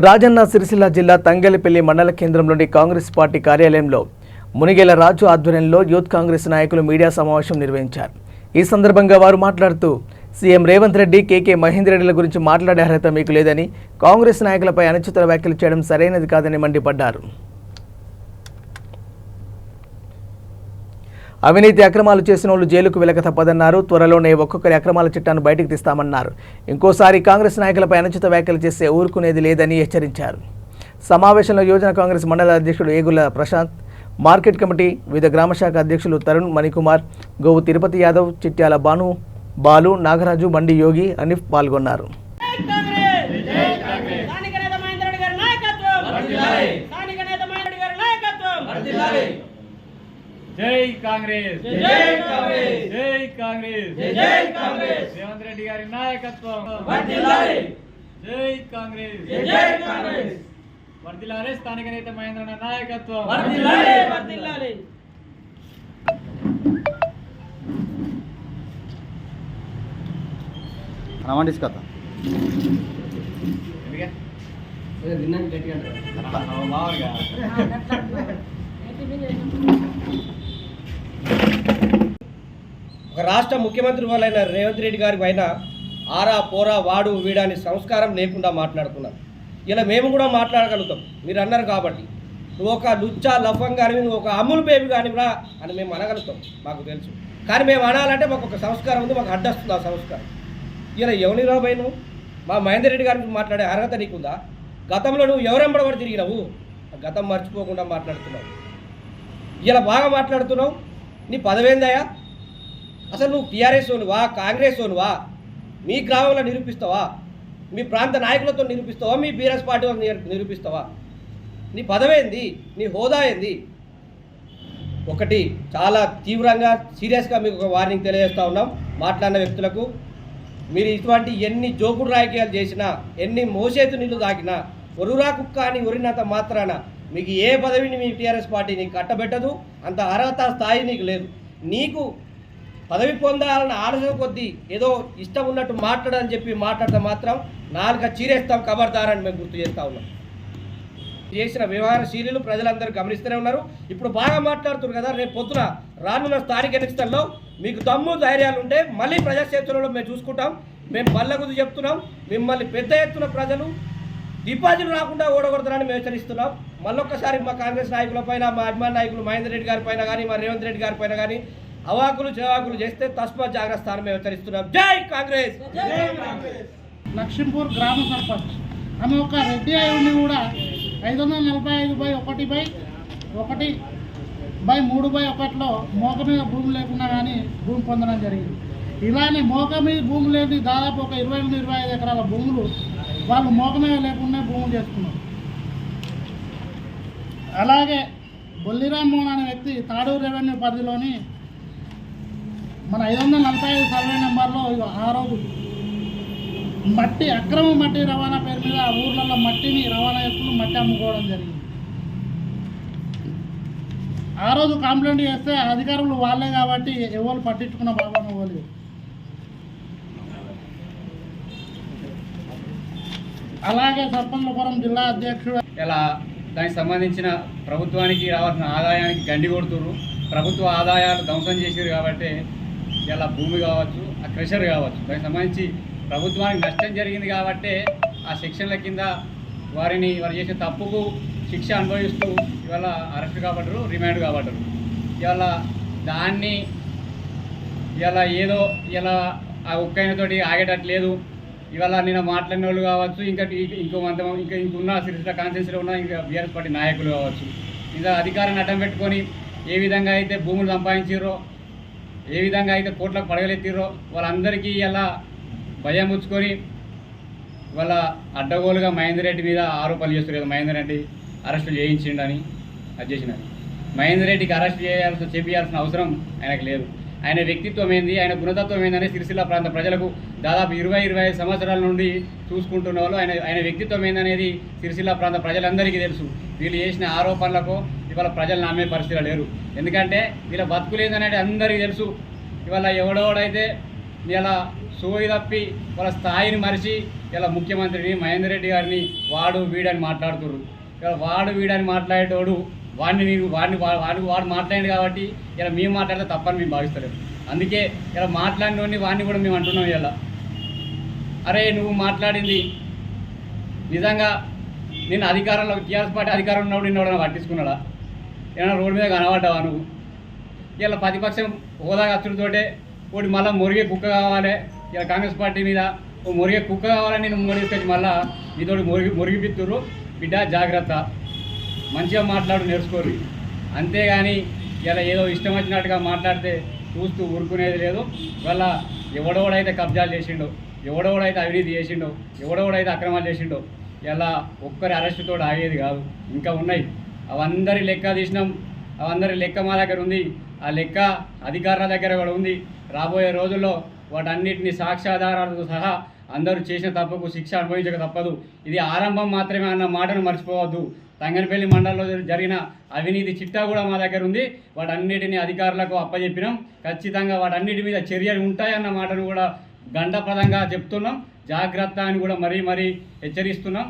రాజన్న సిరిసిల్ల జిల్లా తంగెలపల్లి మండల కేంద్రంలోని కాంగ్రెస్ పార్టీ కార్యాలయంలో మునిగేల రాజు ఆధ్వర్యంలో యూత్ కాంగ్రెస్ నాయకులు మీడియా సమావేశం నిర్వహించారు. ఈ సందర్భంగా వారు మాట్లాడుతూ సీఎం రేవంత్ రెడ్డి, కేకే మహేందర్ రెడ్డిల గురించి మాట్లాడే అర్హత మీకు లేదని, కాంగ్రెస్ నాయకులపై అనుచిత వ్యాఖ్యలు చేయడం సరైనది కాదని మండిపడ్డారు. అవినీతి అక్రమాలు చేసిన వాళ్ళు జైలుకు వెలక తప్పదన్నారు. త్వరలోనే ఒక్కొక్కరి అక్రమాల చిట్టాను బయటకు తీస్తామన్నారు. ఇంకోసారి కాంగ్రెస్ నాయకులపై అనుచిత వ్యాఖ్యలు చేస్తే ఊరుకునేది లేదని హెచ్చరించారు. సమావేశంలో యోజన కాంగ్రెస్ మండల అధ్యక్షుడు ఏగుల ప్రశాంత్, మార్కెట్ కమిటీ వివిధ గ్రామశాఖ అధ్యక్షులు తరుణ్ మణికుమార్, గోవు తిరుపతి యాదవ్, చిట్యాల బాను, బాలు, నాగరాజు, బండి యోగి, అనిఫ్ పాల్గొన్నారు. జై కాంగ్రెస్, జై కాంగ్రెస్, జై కాంగ్రెస్, జై కాంగ్రెస్. రేవంత్ రెడ్డి గారి నాయకత్వం వర్ధిల్లాలి. జై కాంగ్రెస్, జై కాంగ్రెస్. వర్ధిల్లాలి. స్థానిక నేత మహేంద్రన్న నాయకత్వం వర్ధిల్లాలి, వర్ధిల్లాలి. రమండిస్ కథ ఒక రాష్ట్ర ముఖ్యమంత్రి వాళ్ళైన రేవంత్ రెడ్డి గారి పైన ఆరా పోరా వాడు వీడాని సంస్కారం లేకుండా మాట్లాడుతున్నాం. ఇలా మేము కూడా మాట్లాడగలుగుతాం, మీరు అన్నారు కాబట్టి. నువ్వు ఒక లుచ్చా లఫం కానీ, నువ్వు ఒక అమ్ములు బేబీ కానివ్వరా అని మేము అనగలుగుతాం, మాకు తెలుసు. కానీ మేము అనాలంటే మాకు ఒక సంస్కారం ఉంది, మాకు అడ్డొస్తుంది ఆ సంస్కారం. ఇలా ఎవరిని రాబోయి నువ్వు మా మహేందర్ రెడ్డి గారికి మాట్లాడే అర్హత నీకుందా? గతంలో నువ్వు ఎవరెంబడబడి తిరిగినావు, గతం మర్చిపోకుండా మాట్లాడుతున్నావు. ఇలా బాగా మాట్లాడుతున్నావు. నీ పదవేందయ్యా? అసలు నువ్వు టీఆర్ఎస్ ఓనువా, కాంగ్రెస్ ఓనువా? మీ గ్రామంలో నిరూపిస్తావా? మీ ప్రాంత నాయకులతో నిరూపిస్తావా? మీ బీఆర్ఎస్ పార్టీ నిరూపిస్తావా? నీ పదవేంది? నీ హోదా ఏంది? ఒకటి చాలా తీవ్రంగా సీరియస్గా మీకు ఒక వార్నింగ్ తెలియజేస్తూ ఉన్నాం. మాట్లాడిన వ్యక్తులకు, మీరు ఇటువంటి ఎన్ని జోకుడు రాజకీయాలు చేసినా, ఎన్ని మోసేతు నీళ్లు తాకినా, ఒరురా కుక్క అని ఒరినంత మాత్రాన మీకు ఏ పదవిని మీ టీఆర్ఎస్ పార్టీ నీకు కట్టబెట్టదు. అంత అర్హత స్థాయి నీకు లేదు. నీకు పదవి పొందాలన్న ఆలోచన కొద్దీ ఏదో ఇష్టం ఉన్నట్టు మాట్లాడని చెప్పి మాట్లాడితే మాత్రం నాలుక చీరేస్తాం, ఖబర్దారని మేము గుర్తు చేస్తూ ఉన్నాం. చేసిన వ్యవహారశీలు ప్రజలందరూ గమనిస్తూనే ఉన్నారు. ఇప్పుడు బాగా మాట్లాడుతున్నారు కదా, రేపు పొద్దున రానున్న స్థానిక ఎన్నికల్లో మీకు దమ్ము ధైర్యాలు ఉంటే మళ్ళీ ప్రజాక్షేత్రంలో మేము చూసుకుంటాం. మేము బల్లగుద్దు చెప్తున్నాం, మిమ్మల్ని పెద్ద ఎత్తున ప్రజలు డిపాజిట్లు రాకుండా ఓడగొడతారని మేము హెచ్చరిస్తున్నాం. మళ్ళొక్కసారి మా కాంగ్రెస్ నాయకుల పైన, మా అభిమాన నాయకులు మహేందర్ రెడ్డి గారి పైన కానీ, మా రేవంత్ రెడ్డి గారి పైన కానీ అవాకులు చెవాకులు చేస్తే తస్మాత్ జాగ్రత్త స్థానం మేము హెచ్చరిస్తున్నాం. జై కాంగ్రెస్, జై కాంగ్రెస్. లక్ష్మీపూర్ గ్రామ సర్పంచ్ ఆమె ఒక రెడ్డి అయి ఉండి కూడా 545/1/1/3/1లో మోక మీద భూమి లేకుండా కానీ భూమి పొందడం జరిగింది. ఇలానే మోక మీద భూమి లేని దాదాపు ఒక 20-25 ఎకరాల భూములు వాళ్ళు మోక మీద లేకుండా భూములు చేసుకున్నారు. అలాగే బొల్లిరామ్ మోహన్ అనే వ్యక్తి తాడూరు రెవెన్యూ పరిధిలోని మన 545 సర్వే నెంబర్లో ఆ రోజు మట్టి అక్రమ మట్టి రవాణా పేరు మీద ఊర్లలో మట్టిని రవాణా చేసుకుని మట్టి అమ్ముకోవడం జరిగింది. ఆ రోజు కంప్లైంట్ చేస్తే అధికారులు వాళ్ళే కాబట్టి ఎవరు పట్టించుకున్న బాబా వాళ్ళు. అలాగే సర్పంచపురం జిల్లా అధ్యక్షుడు ఇలా దానికి సంబంధించిన ప్రభుత్వానికి రావాల్సిన ఆదాయానికి గండి కొడుతున్నారు. ప్రభుత్వ ఆదాయాలు ధ్వంసం చేసారు కాబట్టి ఇలా భూమి కావచ్చు, ఆ క్రెషర్ కావచ్చు, దానికి సంబంధించి ప్రభుత్వానికి నష్టం జరిగింది కాబట్టి ఆ సెక్షన్ల కింద వారు చేసే తప్పుకు శిక్ష అనుభవిస్తూ ఇవాళ అరెస్ట్ కాబట్టరు, రిమాండ్ కాబట్టరు. ఇవాళ దాన్ని ఇలా ఏదో ఇలా ఆ ఒక్కైనతోటి ఆగేటట్లేదు. ఇవాళ నేను మాట్లాడిన వాళ్ళు కావచ్చు, ఇంకున్న సిరిసిల్ల కాన్స్టిట్యూన్సీలో ఉన్న ఇంకా బీఆర్ఎస్ పార్టీ నాయకులు కావచ్చు, ఇంకా అధికారాన్ని అడ్డం పెట్టుకొని ఏ విధంగా అయితే భూములు సంపాదించారో, ఏ విధంగా అయితే కోట్లకు పడగలెత్తిరో వాళ్ళందరికీ ఇలా భయం ఉంచుకొని వాళ్ళ అడ్డగోలుగా మహేందర్ రెడ్డి మీద ఆరోపణలు చేస్తారు కదా. మహేందర్ రెడ్డి అరెస్టు చేయించిండని, అది చేసినది. మహేందర్ రెడ్డికి అరెస్ట్ చేయాల్సిన అవసరం ఆయనకు లేదు. ఆయన వ్యక్తిత్వం ఏంది, ఆయన గుణతత్వం ఏందని సిరిసిల్ల ప్రాంత ప్రజలకు దాదాపు 20-25 సంవత్సరాల నుండి చూసుకుంటున్న వాళ్ళు ఆయన వ్యక్తిత్వం ఏందనేది సిరిసిల్ల ప్రాంత ప్రజలందరికీ తెలుసు. వీళ్ళు చేసిన ఆరోపణలకు ఇవాళ ప్రజలు నమ్మే పరిస్థితిలో లేరు. ఎందుకంటే వీళ్ళ బతుకులేదనేది అందరికీ తెలుసు. ఇవాళ ఎవడెవడైతే ఇలా సోయి తప్పి వాళ్ళ స్థాయిని మరిచి ఇలా ముఖ్యమంత్రిని మహేందర్ రెడ్డి గారిని వాడు వీడని మాట్లాడుతున్నారు. ఇలా వాడు వీడని మాట్లాడేటోడు వాడు మాట్లాడింది కాబట్టి ఇలా మేము మాట్లాడితే తప్పని మేము భావిస్తలేము. అందుకే ఇలా మాట్లాడినోడిని వాడిని కూడా మేము అంటున్నాం. ఇలా అరే నువ్వు మాట్లాడింది నిజంగా నేను అధికారంలో టీఆర్ఎస్ పార్టీ అధికారంలో ఉన్నప్పుడు నిన్న ఎవరైనా పట్టించుకున్నాడా? ఏమైనా రోడ్డు మీద కనబడ్డావా నువ్వు? ఇలా ప్రతిపక్షం హోదా ఖర్చులతోటే ఒకటి మళ్ళీ మురిగే కుక్క కావాలి. ఇలా కాంగ్రెస్ పార్టీ మీద ఓ మురిగే కుక్క కావాలని నేను మురిగిస్తే మళ్ళీ మీతోటి మురిగిపిత్తురు. బిడ్డ జాగ్రత్త, మంచిగా మాట్లాడు, నేర్చుకోరు. అంతేగాని ఇలా ఏదో ఇష్టం వచ్చినట్టుగా మాట్లాడితే చూస్తూ ఊరుకునేది లేదు. ఇవాళ ఎవడోడైతే కబ్జాలు చేసిండో, ఎవడోడైతే అవినీతి చేసిండో, ఎవడోడైతే అక్రమాలు చేసిండో ఇలా ఒక్కరి అరెస్టుతో ఆగేది కాదు. ఇంకా ఉన్నాయి. అవందరి లెక్క తీసినాం. అవందరి లెక్క మా దగ్గర ఉంది. ఆ లెక్క అధికారుల దగ్గర కూడా ఉంది. రాబోయే రోజుల్లో వాటన్నిటిని సాక్ష్యాధారాలతో సహా అందరూ చేసిన తప్పుకు శిక్ష అనుభవించక తప్పదు. ఇది ఆరంభం మాత్రమే అన్న మాటను మర్చిపోవద్దు. తంగనపల్లి మండలంలో జరిగిన అవినీతి చిట్టా కూడా మా దగ్గర ఉంది. వాటన్నిటిని అధికారులకు అప్పచెప్పినాం. ఖచ్చితంగా వాటన్నిటి మీద చర్యలు ఉంటాయన్న మాటను కూడా గంటపదంగా చెప్తున్నాం. జాగ్రత్త అని కూడా మరీ హెచ్చరిస్తున్నాం.